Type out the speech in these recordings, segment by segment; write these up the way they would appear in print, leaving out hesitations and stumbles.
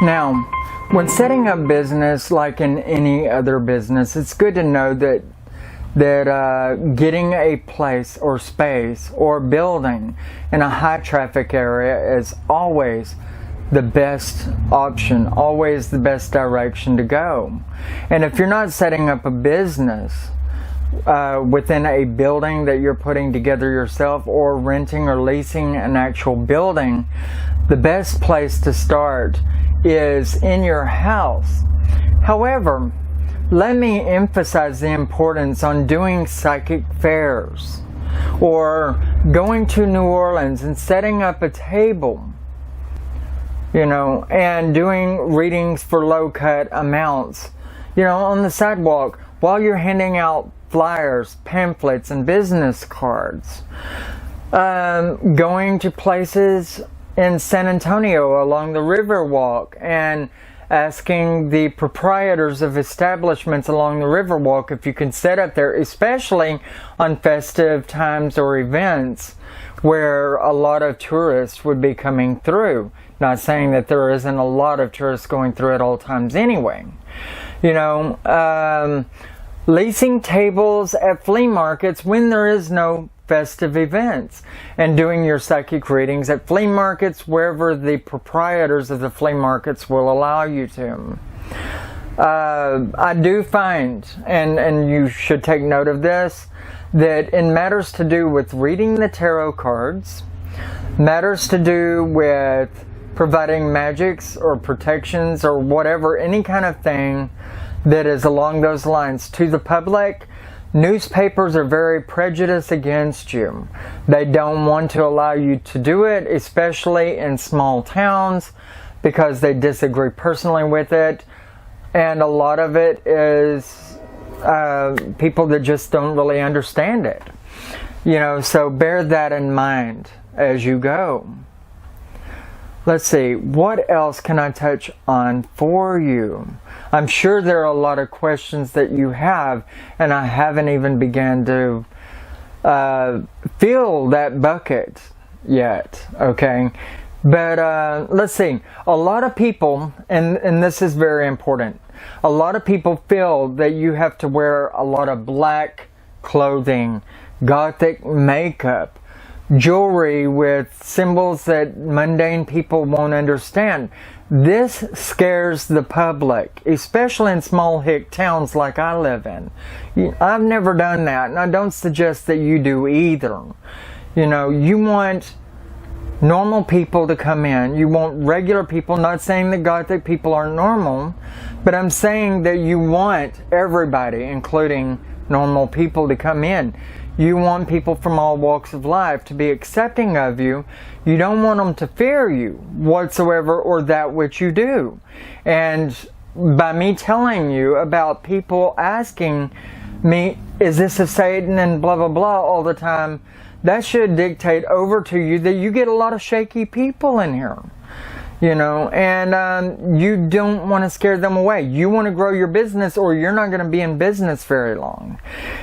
Now, when setting up business, like in any other business, it's good to know that getting a place or space or building in a high traffic area is always the best option, always the best direction to go. And if you're not setting up a business within a building that you're putting together yourself, or renting or leasing an actual building, the best place to start is in your house. However, let me emphasize the importance on doing psychic fairs or going to New Orleans and setting up a table, and doing readings for low cut amounts, on the sidewalk while you're handing out flyers, pamphlets, and business cards. Going to places in San Antonio along the Riverwalk and asking the proprietors of establishments along the Riverwalk if you can set up there, especially on festive times or events where a lot of tourists would be coming through. Not saying that there isn't a lot of tourists going through at all times anyway. Leasing tables at flea markets when there is no festive events, and doing your psychic readings at flea markets wherever the proprietors of the flea markets will allow you to. I do find, and you should take note of this, that in matters to do with reading the tarot cards, matters to do with providing magics or protections or whatever, any kind of thing that is along those lines to the public, newspapers are very prejudiced against you. They don't want to allow you to do it, especially in small towns, because they disagree personally with it. And a lot of it is people that just don't really understand it. So bear that in mind as you go. Let's see, what else can I touch on for you? I'm sure there are a lot of questions that you have, and I haven't even begun to fill that bucket yet, okay? But let's see, a lot of people, and this is very important, a lot of people feel that you have to wear a lot of black clothing, gothic makeup, jewelry with symbols that mundane people won't understand. This scares the public, especially in small hick towns like I live in. I've never done that, and I don't suggest that you do either. You want normal people to come in. You want regular people. Not saying that gothic people aren't normal, but I'm saying that you want everybody, including normal people, to come in. You want people from all walks of life to be accepting of you. You don't want them to fear you whatsoever or that which you do. And by me telling you about people asking me, is this of Satan and blah, blah, blah all the time, that should dictate over to you that you get a lot of shaky people in here. And you don't want to scare them away. You want to grow your business, or you're not going to be in business very long.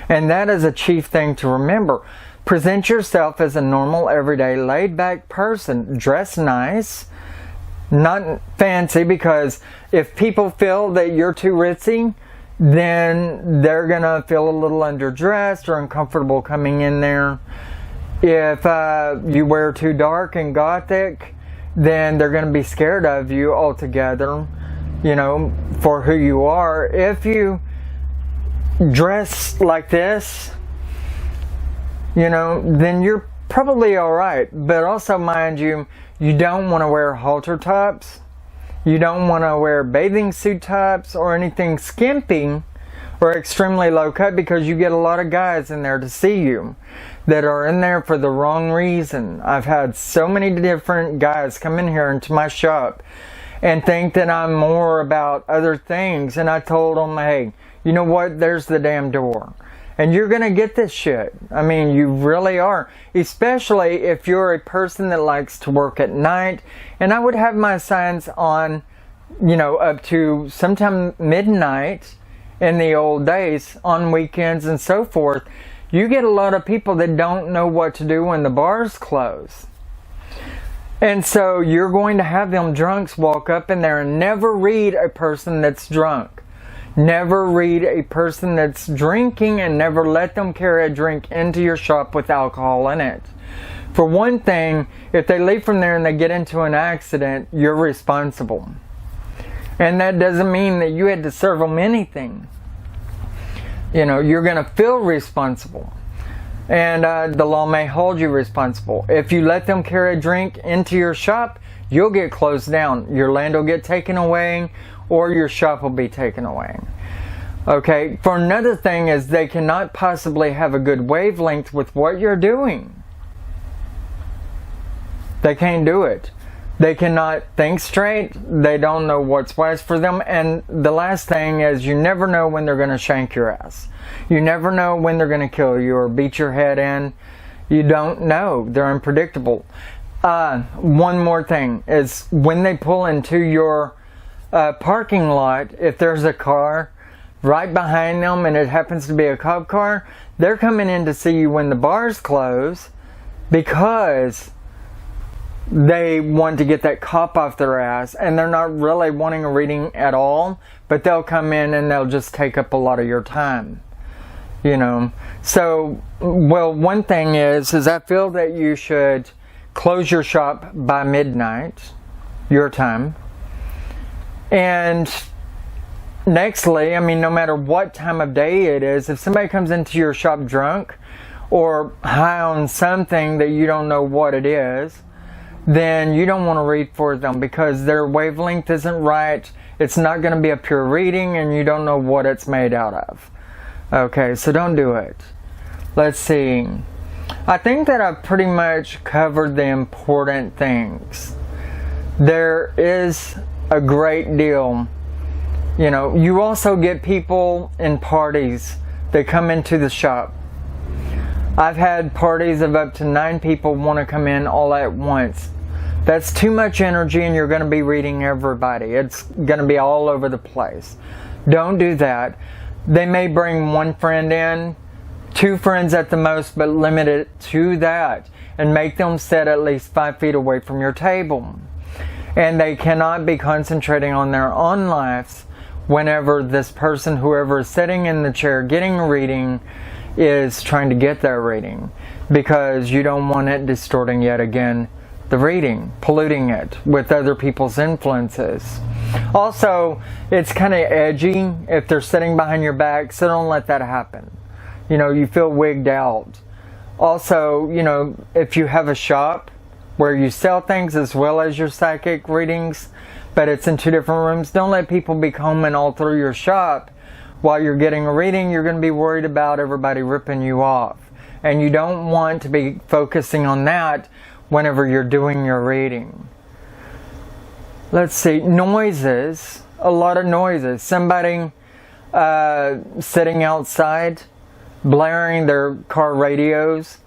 And that is a chief thing to remember. Present yourself as a normal, everyday, laid-back person. Dress nice, not fancy, because if people feel that you're too ritzy, then they're going to feel a little underdressed or uncomfortable coming in there. If you wear too dark and gothic, then they're going to be scared of you altogether, for who you are. If you dress like this, then you're probably alright. But also, mind you, you don't want to wear halter tops. You don't want to wear bathing suit tops or anything skimpy or extremely low cut, because you get a lot of guys in there to see you that are in there for the wrong reason. I've had so many different guys come in here into my shop and think that I'm more about other things, and I told them, hey, you know what, there's the damn door, and you're gonna get this shit. I mean, you really are, especially if you're a person that likes to work at night. And I would have my signs on, up to sometime midnight in the old days, on weekends and so forth. You get a lot of people that don't know what to do when the bars close. And so you're going to have them drunks walk up in there, and never read a person that's drunk. Never read a person that's drinking, and never let them carry a drink into your shop with alcohol in it. For one thing, if they leave from there and they get into an accident, you're responsible. And that doesn't mean that you had to serve them anything. You know, you're going to feel responsible. And the law may hold you responsible. If you let them carry a drink into your shop, you'll get closed down. Your land will get taken away, or your shop will be taken away. Okay, for another thing is they cannot possibly have a good wavelength with what you're doing. They can't do it. They cannot think straight. They don't know what's wise for them. And the last thing is, you never know when they're going to shank your ass. You never know when they're going to kill you or beat your head in. You don't know. They're unpredictable. One more thing is, when they pull into your parking lot, if there's a car right behind them and it happens to be a cop car, they're coming in to see you when the bars close, because they want to get that cop off their ass, and they're not really wanting a reading at all, but they'll come in and they'll just take up a lot of your time, you know. So, well, one thing is I feel that you should close your shop by midnight, your time. And nextly, I mean, no matter what time of day it is, if somebody comes into your shop drunk or high on something that you don't know what it is, then you don't want to read for them, because their wavelength isn't right. It's not going to be a pure reading, and you don't know what it's made out of. Okay, so don't do it. Let's see. I think that I've pretty much covered the important things. There is a great deal. You know, you also get people in parties that come into the shop. I've had parties of up to 9 people want to come in all at once. That's too much energy, and you're going to be reading everybody. It's going to be all over the place. Don't do that. They may bring 1 friend in, 2 friends at the most, but limit it to that, and make them sit at least 5 feet away from your table. And they cannot be concentrating on their own lives whenever this person, whoever is sitting in the chair getting a reading, is trying to get their reading, because you don't want it distorting yet again the reading, polluting it with other people's influences. Also, it's kind of edgy if they're sitting behind your back, so don't let that happen. You know, you feel wigged out. Also, you know, if you have a shop where you sell things as well as your psychic readings, but it's in 2 different rooms, don't let people be combing all through your shop while you're getting a reading. You're going to be worried about everybody ripping you off. And you don't want to be focusing on that whenever you're doing your reading. Let's see, noises, a lot of noises. Somebody sitting outside, blaring their car radios,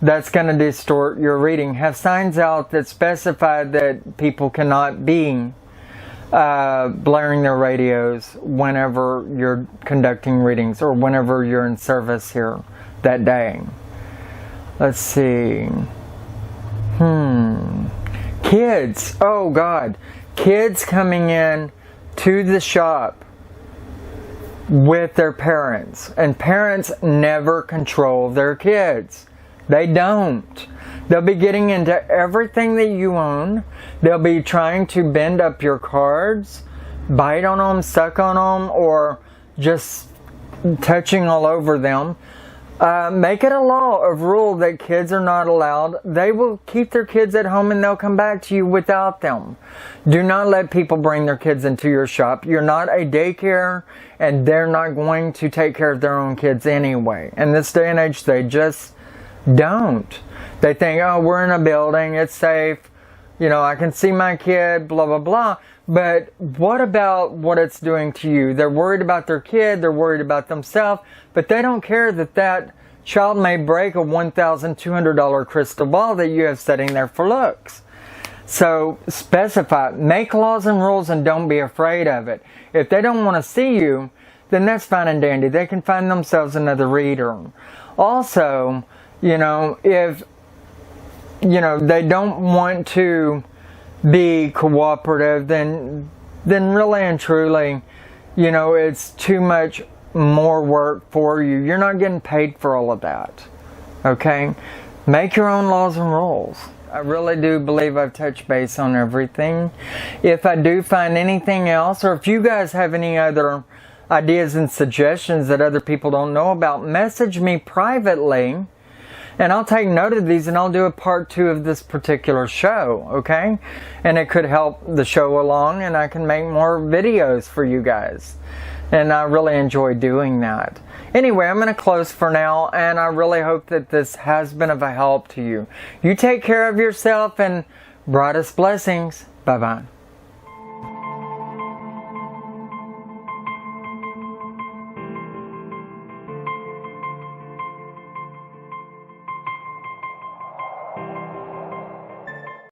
that's going to distort your reading. Have signs out that specify that people cannot be blaring their radios whenever you're conducting readings, or whenever you're in service here that day. Let's see. Kids. Oh God. Kids coming in to the shop with their parents. And parents never control their kids. They don't. They'll be getting into everything that you own. They'll be trying to bend up your cards, bite on them, suck on them, or just touching all over them. Make it a law of rule that kids are not allowed. They will keep their kids at home, and they'll come back to you without them. Do not let people bring their kids into your shop. You're not a daycare, and they're not going to take care of their own kids anyway. In this day and age, they just don't. They think, oh, we're in a building, it's safe, you know, I can see my kid, blah, blah, blah. But what about what it's doing to you? They're worried about their kid, they're worried about themselves, but they don't care that that child may break a $1,200 crystal ball that you have sitting there for looks. So specify, make laws and rules, and don't be afraid of it. If they don't want to see you, then that's fine and dandy. They can find themselves another reader. Also, you know, if, you know, they don't want to be cooperative, then really and truly, you know, it's too much more work for you. You're not getting paid for all of that. Okay? Make your own laws and rules. I really do believe I've touched base on everything. If I do find anything else, or if you guys have any other ideas and suggestions that other people don't know about, message me privately, and I'll take note of these, and I'll do a part 2 of this particular show, okay? And it could help the show along, and I can make more videos for you guys. And I really enjoy doing that. Anyway, I'm going to close for now, and I really hope that this has been of a help to you. You take care of yourself, and brightest blessings. Bye-bye.